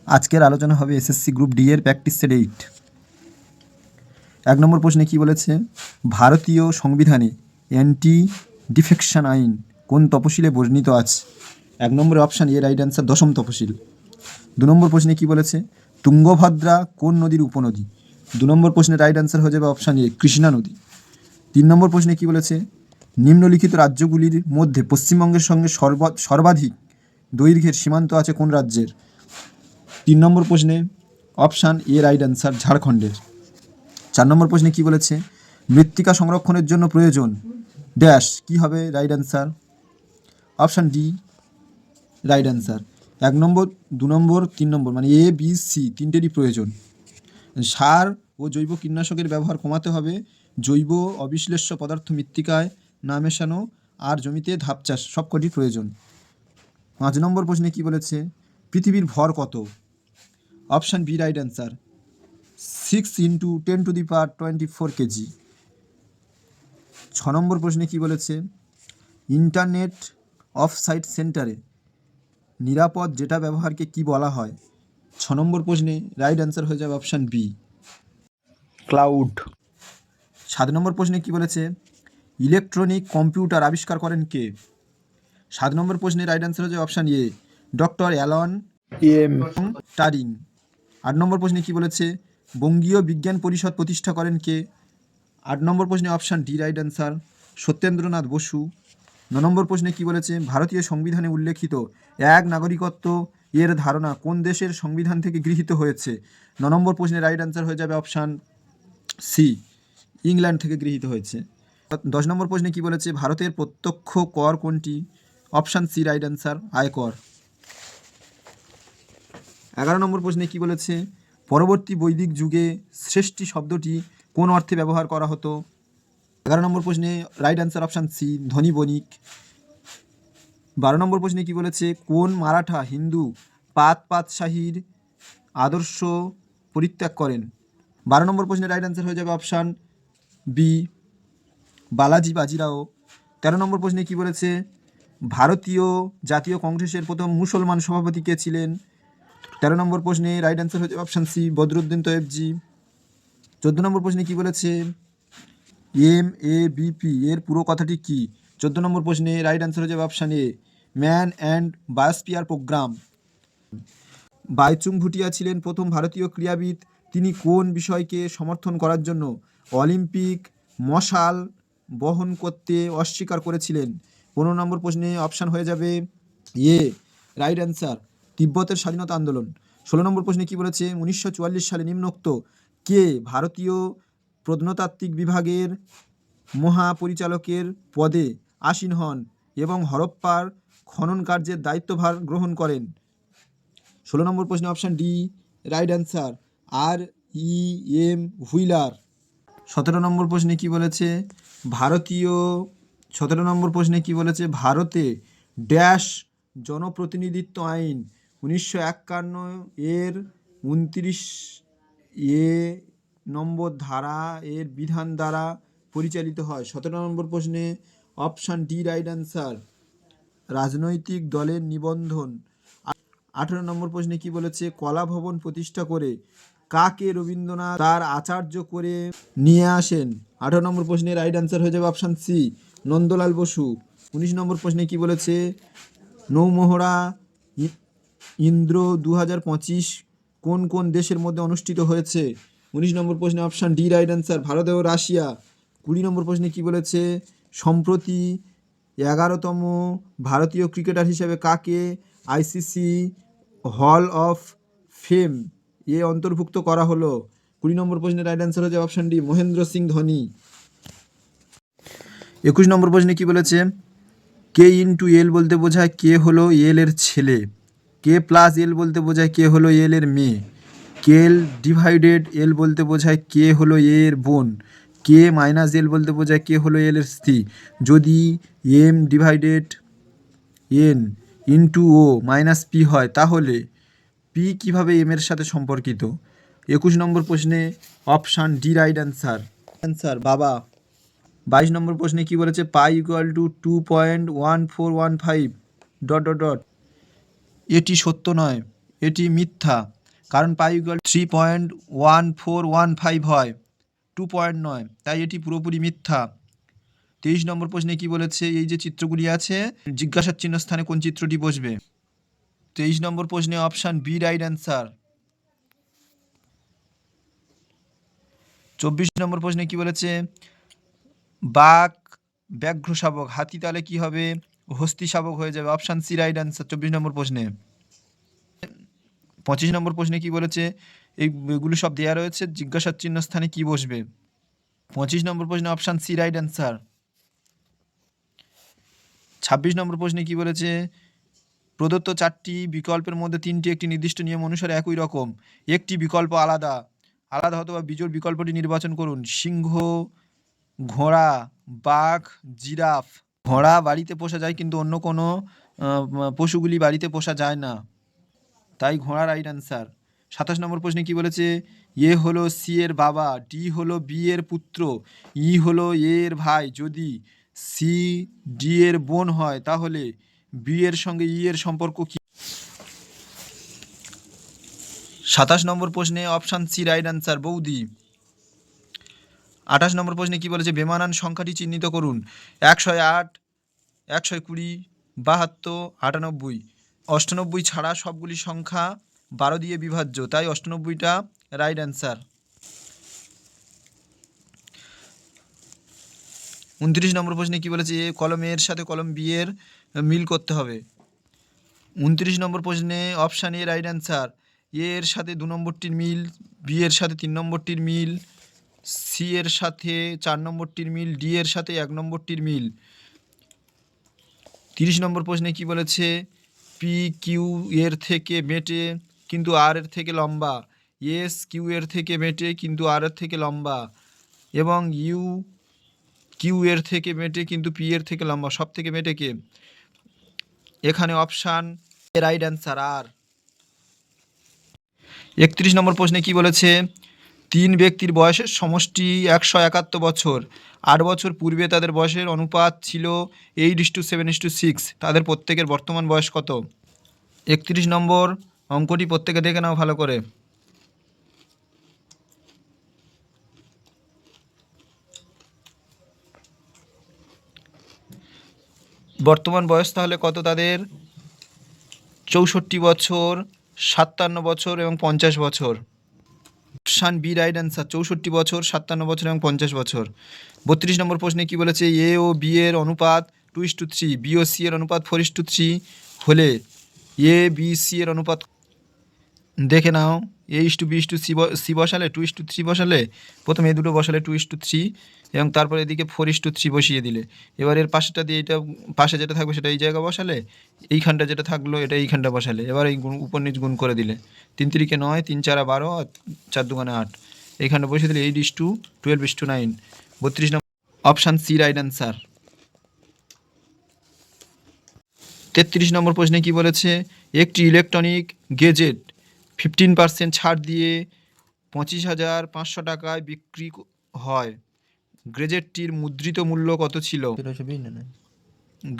আজকের আলোচনা হবে এসএসসি গ্রুপ ডি এর প্র্যাকটিস সেট 8। 1 নম্বর প্রশ্নে কি বলেছে, ভারতীয় সংবিধানে অ্যান্টি ডিফেকশন আইন কোন তফসিলে বর্ণিত আছে? 1 নম্বরের অপশান এ রাইট অ্যান্সার 10ম তফসিল। 2 নম্বর প্রশ্নে কি বলেছে, তুঙ্গভদ্রা কোন নদীর উপনদী? 2 নম্বর প্রশ্নের রাইট অ্যান্সার হয়ে যাবে অপশান এ কৃষ্ণা নদী। 3 নম্বর প্রশ্নে কি বলেছে, নিম্নলিখিত রাজ্যগুলির মধ্যে পশ্চিমবঙ্গের সঙ্গে সর্বাধিক দৈর্ঘ্যের সীমান্ত আছে কোন রাজ্যের? 3 নম্বর প্রশ্নে অপশান এ রাইট অ্যান্সার ঝাড়খণ্ডের। 4 নম্বর প্রশ্নে কি বলেছে, মৃত্তিকা সংরক্ষণের জন্য প্রয়োজন ড্যাশ কি হবে right answer? Option D right answer. 1 নম্বর 2 নম্বর 3 নম্বর মানে এ বি সি তিনটেরই প্রয়োজন। সার ও জৈব কীটনাশকের ব্যবহার কমাতে হবে, জৈব অবিশ্লেষ্য পদার্থ মৃত্তিকায় না মেশানো, আর জমিতে ধাপ চাষ সবকটি প্রয়োজন। 5 নম্বর প্রশ্নে কি বলেছে, পৃথিবীর ভর কত? Option B right answer 6 × 10⁻24 kg. 6 number প্রশ্নে কি বলেছে, ইন্টারনেট অফ সাইট সেন্টারে নিরাপদ ডেটা ব্যবহারকে কি বলা হয়? 6 নম্বর প্রশ্নে রাইট অ্যান্সার হয়ে যাবে অপশান বি ক্লাউড। 7 নম্বর প্রশ্নে কি বলেছে, ইলেকট্রনিক কম্পিউটার আবিষ্কার করেন কে? 7 নম্বর প্রশ্নে রাইট অ্যান্সার হয়ে যাবে option a doctor Alan টারিং। 8 number প্রশ্নে কি বলেছে, বঙ্গীয় বিজ্ঞান পরিষদ প্রতিষ্ঠা করেন কে? 8 নম্বর প্রশ্নে option D right answer Satyendranath Bose. 9 number প্রশ্নে কি বলেছে, ভারতীয় সংবিধানে উল্লেখিত এক নাগরিকত্ব এর ধারণা কোন দেশের সংবিধান থেকে গৃহীত হয়েছে? 9 নম্বর প্রশ্নে রাইট অ্যান্সার হয়ে যাবে অপশান সি ইংল্যান্ড থেকে গৃহীত হয়েছে। 10 নম্বর প্রশ্নে কি বলেছে, ভারতের প্রত্যক্ষ কর কোনটি? অপশান সি রাইট অ্যান্সার আয়কর। 11 নম্বর প্রশ্নে কি বলেছে, পরবর্তী বৈদিক যুগে শ্রেষ্ঠী শব্দটি কোন অর্থে ব্যবহার করা হতো? 11 নম্বর প্রশ্নে রাইট অ্যান্সার অপশান সি ধনী বণিক। 12 নম্বর প্রশ্নে কি বলেছে, কোন মারাঠা হিন্দু পাতশাহীর আদর্শ পরিত্যাগ করেন? 12 নম্বর প্রশ্নে রাইট অ্যান্সার হয়ে যাবে অপশান বি বালাজি বাজিরাও। 13 নম্বর প্রশ্নে কি বলেছে, ভারতীয় জাতীয় কংগ্রেসের প্রথম মুসলমান সভাপতি কে ছিলেন? 13 নম্বর প্রশ্নে রাইট অ্যান্সার হচ্ছে অপশান সি বদরুদ্দিন তয়েবজি। 14 নম্বর প্রশ্নে কি বলেছে, MABP এর পুরো কথাটি কি? 14 নম্বর প্রশ্নে রাইট অ্যান্সার হয়ে যাবে option A man and biosphere programme. Baichung Bhutia ছিলেন প্রথম ভারতীয় ক্রীড়াবিদ, তিনি কোন বিষয়কে সমর্থন করার জন্য অলিম্পিক মশাল বহন করতে অস্বীকার করেছিলেন? 15 নম্বর প্রশ্নে অপশান হয়ে যাবে এ রাইট অ্যান্সার তিব্বতের স্বাধীনতা আন্দোলন। 16 নম্বর প্রশ্নে কি বলেছে, 1944 সালে নিম্নোক্ত কে ভারতীয় প্রত্নতাত্ত্বিক বিভাগের মহাপরিচালকের পদে আসীন হন এবং হরপ্পার খনন কার্যের দায়িত্বভার গ্রহণ করেন? 16 নম্বর প্রশ্নে option D right answer R.E.M. Wheeler. 17 নম্বর প্রশ্নে কি বলেছে, 17 নম্বর প্রশ্নে কি বলেছে, ভারতে ড্যাশ জনপ্রতিনিধিত্ব আইন 1951 এর 29 এ নম্বর ধারা এর বিধান দ্বারা পরিচালিত হয়? 17 নম্বর প্রশ্নে অপশান ডি রাইট অ্যান্সার রাজনৈতিক দলের নিবন্ধন। 18 নম্বর প্রশ্নে কি বলেছে, কলা ভবন প্রতিষ্ঠা করে কাকে রবীন্দ্রনাথ তার আচার্য করে নিয়ে আসেন? 18 নম্বর প্রশ্নে রাইট অ্যান্সার হয়ে যাবে অপশান সি নন্দলাল বসু। 19 নম্বর প্রশ্নে কি বলেছে, নৌমহড়া ইন্দ্র 2025 কোন কোন দেশের মধ্যে অনুষ্ঠিত হয়েছে? 19 নম্বর প্রশ্নে অপশান ডি রাইট অ্যান্সার ভারত ও রাশিয়া। 20 নম্বর প্রশ্নে কি বলেছে, সম্প্রতি 11তম ভারতীয় ক্রিকেটার হিসেবে কাকে ICC হল অফ ফেম এ অন্তর্ভুক্ত করা হলো? 20 নম্বর প্রশ্নের রাইট অ্যান্সার হচ্ছে অপশান ডি মহেন্দ্র সিং ধোনি। 21 নম্বর প্রশ্নে কি বলেছে, কে ইন্টু এল বলতে বোঝায় কে হলো এল এর ছেলে, কে প্লাস এল বলতে বোঝায় কে হলো এল এর মেয়ে, কে এল ডিভাইডেড এল বলতে বোঝায় কে হলো এর বোন, কে মাইনাস এল বলতে বোঝায় কে হলো এল এর স্ত্রী। যদি এম ডিভাইডেড এন ইন্টু ও মাইনাস পি হয় তাহলে পি কীভাবে এম এর সাথে সম্পর্কিত? 21 নম্বর প্রশ্নে অপশান ডি রাইট অ্যান্সার বাবা। 22 নম্বর প্রশ্নে কি বলেছে, পাই ইকুয়াল টু 2.1415 ... এটি সত্য নয়, এটি মিথ্যা। কারণ পাই ইকুয়াল 3.1415 হয়, 2 নয়, তাই এটি পুরোপুরি মিথ্যা। 23 নম্বর প্রশ্নে কি বলেছে, এই যে চিত্রগুলি আছে জিজ্ঞাসার চিহ্ন স্থানে কোন চিত্রটি বসবে? 23 নম্বর প্রশ্নে অপশান বি রাইট অ্যান্সার। 24 নম্বর প্রশ্নে কি বলেছে, বাঘ ব্যাঘ্র শাবক, হাতি তাহলে কি হবে, হস্তি শাবক হয়ে যাবে, অপশান সি রাইট অ্যান্সার 24 নম্বর প্রশ্নে। 25 নম্বর প্রশ্নে কি বলেছে, এইগুলো সব দেওয়া রয়েছে, জিজ্ঞাসার চিহ্ন স্থানে কি বসবে? 25 নম্বর প্রশ্নে অপশান সি রাইট অ্যান্সার। 26 নম্বর প্রশ্নে কি বলেছে, প্রদত্ত 4টি বিকল্পের মধ্যে 3টি একটি নির্দিষ্ট নিয়ম অনুসারে একই রকম, একটি বিকল্প আলাদা অথবা বিজোড় বিকল্পটি নির্বাচন করুন। সিংহ, ঘোড়া, বাঘ, জিরাফ। ঘোড়া বাড়িতে পোষা যায় কিন্তু অন্য কোনো পশুগুলি বাড়িতে পোষা যায় না, তাই ঘোড়া রাইট অ্যান্সার। 27 নম্বর প্রশ্নে কি বলেছে, এ হলো সি এর বাবা, ডি হলো বি এর পুত্র, ই হলো এ এর ভাই। যদি সি ডি এর বোন হয় তাহলে বি এর সঙ্গে ই এর সম্পর্ক কি? 27 নম্বর প্রশ্নে অপশান সি রাইট অ্যান্সার, বৌদি। 28 নম্বর প্রশ্নে কি বলেছে, বেমানান সংখ্যাটি চিহ্নিত করুন। 108, 120, 72, 98। 98 ছাড়া সবগুলি সংখ্যা 12 দিয়ে বিভাজ্য, তাই 98টা রাইট অ্যান্সার। 29 নম্বর প্রশ্নে কি বলেছে, এ কলম এর সাথে কলম বি এর মিল করতে হবে। 29 নম্বর প্রশ্নে অপশান এ রাইট অ্যান্সার। এ এর সাথে 2 নম্বরটির মিল, বি এর সাথে 3 নম্বরটির মিল, সি এর সাথে 4 নম্বরটির মিল, ডি এর সাথে 1 নম্বরটির মিল। 30 নম্বর প্রশ্নে কি বলেছে, পি কিউ এর থেকে বেঁটে কিন্তু আর এর থেকে লম্বা, এস কিউ এর থেকে বেঁটে কিন্তু আর এর থেকে লম্বা, এবং ইউ কিউ এর থেকে বেঁটে কিন্তু পি এর থেকে লম্বা। সব থেকে বেঁটে কে? এখানে অপশান এ রাইট অ্যান্সার আর। 31 নম্বর প্রশ্নে কি বলেছে, 3 ব্যক্তির বয়সের সমষ্টি 171 বছর, 8 বছর পূর্বে তাদের বয়সের অনুপাত ছিল 8:7:6, তাদের প্রত্যেকের বর্তমান বয়স কত? 31 নম্বর অঙ্কটি প্রত্যেকে দেখে নাও ভালো করে। বর্তমান বয়স তাহলে কত তাদের? 64 বছর, 57 বছর এবং 50 বছর। অপশান বি রাইট অ্যান্সার, 64 বছর, 57 বছর এবং 50 বছর। 32 নম্বর প্রশ্নে কি বলেছে, এ ও বি এর অনুপাত 2:3, বি ও সি এর অনুপাত 4:3 হলে এ বি সি এর অনুপাত দেখে নাও। A:B:C বসালে, 2:3 বসালে, প্রথমে এই দুটো বসালে 2:3 এবং তারপরে এদিকে 4:3 বসিয়ে দিলে, এবার এর পাশেটা দিয়ে এটা পাশে যেটা থাকবে সেটা এই জায়গা বসালে, এইখানটা যেটা থাকলো এটা এইখানটা বসালে, এবার এই উপর নিচ গুণ করে দিলে, 3 3 9, 3 4 12, 4 2 8, এইখানটা বসিয়ে দিলে 8:12:9। 32 নম্বর অপশান সি রাইট অ্যান্সার। 33 নম্বর প্রশ্নে কি বলেছে, একটি ইলেকট্রনিক গেজেট 15% ছাড় দিয়ে 25,500 টাকায় বিক্রি হয়, গেজেটটির মুদ্রিত মূল্য কত ছিল?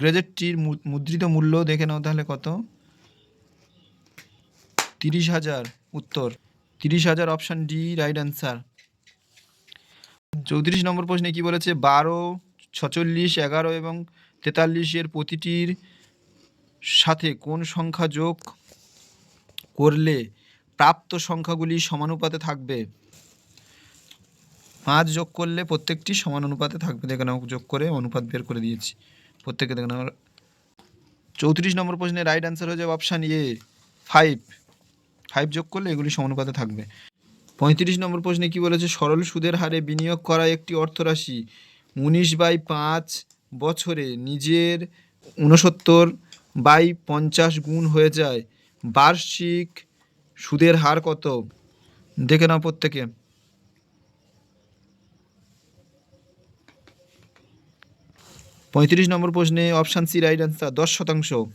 গেজেটটির মুদ্রিত মূল্য দেখে নাও তাহলে কত? 30,000। উত্তর 30,000, অপশান ডি রাইট অ্যান্সার। 34 নম্বর প্রশ্নে কি বলেছে, 12, 46, 11 এবং 43 এর প্রতিটির সাথে কোন সংখ্যা যোগ করলে প্রাপ্ত সংখ্যাগুলি সমানুপাতে থাকবে? 5 যোগ করলে প্রত্যেকটি সমান অনুপাতে থাকবে, দেখে নাও যোগ করে অনুপাত বের করে দিয়েছি প্রত্যেকে, দেখে নাও। 34 নম্বর প্রশ্নে রাইট অ্যান্সার হয়ে যাবে অপশান এ 5 যোগ করলে এগুলি সমানুপাতে থাকবে। 35 নম্বর প্রশ্নে কি বলেছে, সরল সুদের হারে বিনিয়োগ করা একটি অর্থরাশি 19/5 বছরে নিজের 69/50 গুণ হয়ে যায়, বার্ষিক সুদের হার কত? দেখে নাও প্রত্যেকে। 35 নম্বর প্রশ্নে অপশান সি রাইট অ্যান্সার, 10%।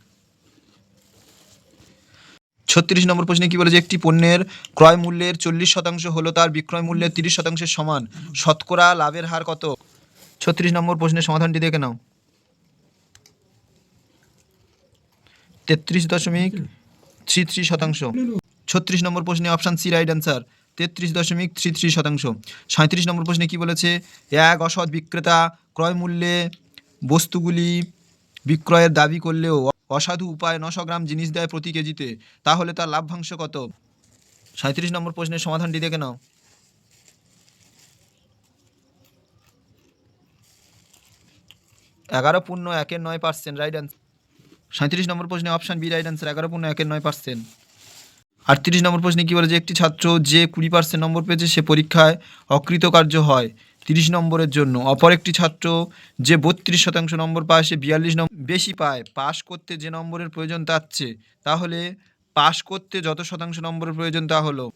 36 নম্বর প্রশ্নে কি বলেছে, একটি পণ্যের ক্রয় মূল্যের 40% হলো তার বিক্রয় মূল্যের 30%-এর সমান, শতকরা লাভের হার কত? 36 নম্বর প্রশ্নের সমাধানটি দেখে নাও। 33.33%। 36 নম্বর প্রশ্নে অপশান সি রাইট অ্যান্সার 33.33%। 37 নম্বর প্রশ্নে কি বলেছে, এক অসৎ বিক্রেতা ক্রয় মূল্যে বস্তুগুলি বিক্রয়ের দাবি করলেও অসাধু উপায়ে 900 গ্রাম জিনিস দেয় প্রতি কেজিতে, তাহলে তার লাভ্যাংশ কত? 37 নম্বর প্রশ্নের সমাধানটি দেখে নাও। 11.1% রাইট অ্যান্সার। 37 নম্বর প্রশ্নে অপশান বি রাইট অ্যান্সার 11.1%। 38 নম্বর প্রশ্নে কী বলেছে, একটি ছাত্র যে 20% নম্বর পেয়েছে সে পরীক্ষায় অকৃতকার্য হয় 30 নম্বরের জন্য, অপর একটি ছাত্র যে 32% নম্বর পায় সে 42 নম্বর বেশি পায়। পাশ করতে যে নম্বরের প্রয়োজন তার চেয়ে, তাহলে পাশ করতে যত শতাংশ নম্বরের প্রয়োজন তা হলো।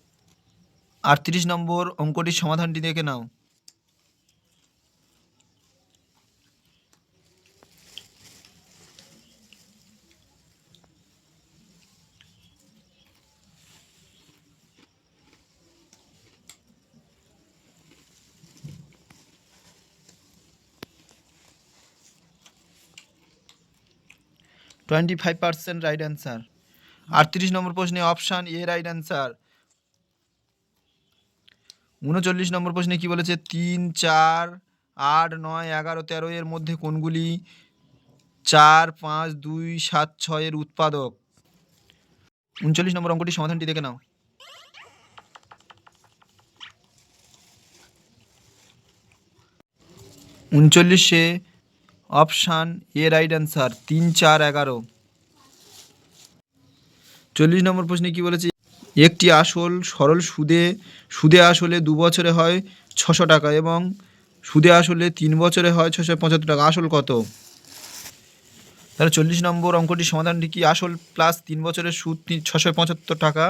38 নম্বর অঙ্কটির সমাধানটি দেখে নাও। 25% রাইট অ্যান্সার। 38 নম্বর প্রশ্নে অপশান এ রাইট অ্যান্সার। 39 নম্বর প্রশ্নে কি বলেছে, 3, 4, 8, 9, 11, 13 এর মধ্যে কোনগুলি 4, 5, 2, 7, 6 এর উৎপাদক? 39 নম্বর অঙ্কটির সমাধানটি দেখে নাও। 39-এ অপশান এ রাইট অ্যান্সার 3, 4, 11। 40 নম্বর প্রশ্নে কি বলেছে, একটি আসল সরল সুদে আসলে 2 বছরে হয় 600 টাকা এবং সুদে আসলে 3 বছরে হয় 675 টাকা, আসল কত? তাহলে 40 নম্বর অঙ্কটির সমাধানটি কি, আসল প্লাস 3 বছরের সুদ 675 টাকা,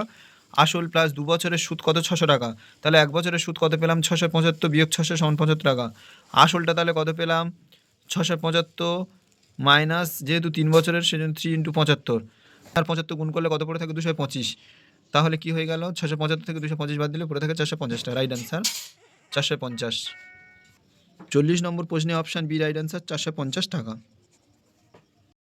আসল প্লাস 2 বছরের সুদ কত? 600 টাকা। তাহলে 1 বছরের সুদ কত পেলাম? 675 বিয়োগ 600 সমান 75 টাকা। আসলটা তাহলে কত পেলাম? 675 মাইনাস, যেহেতু 3 বছরের সেজন্য 3 × 75, আর 75 গুণ করলে কত পড়ে থাকে? 225। তাহলে কি হয়ে গেল? 675 থেকে 225 বাদ দিলে পড়ে থাকে 450 টাকা। Right answer 450। 40 নম্বর প্রশ্নে অপশান বি রাইট অ্যান্সার 450 টাকা।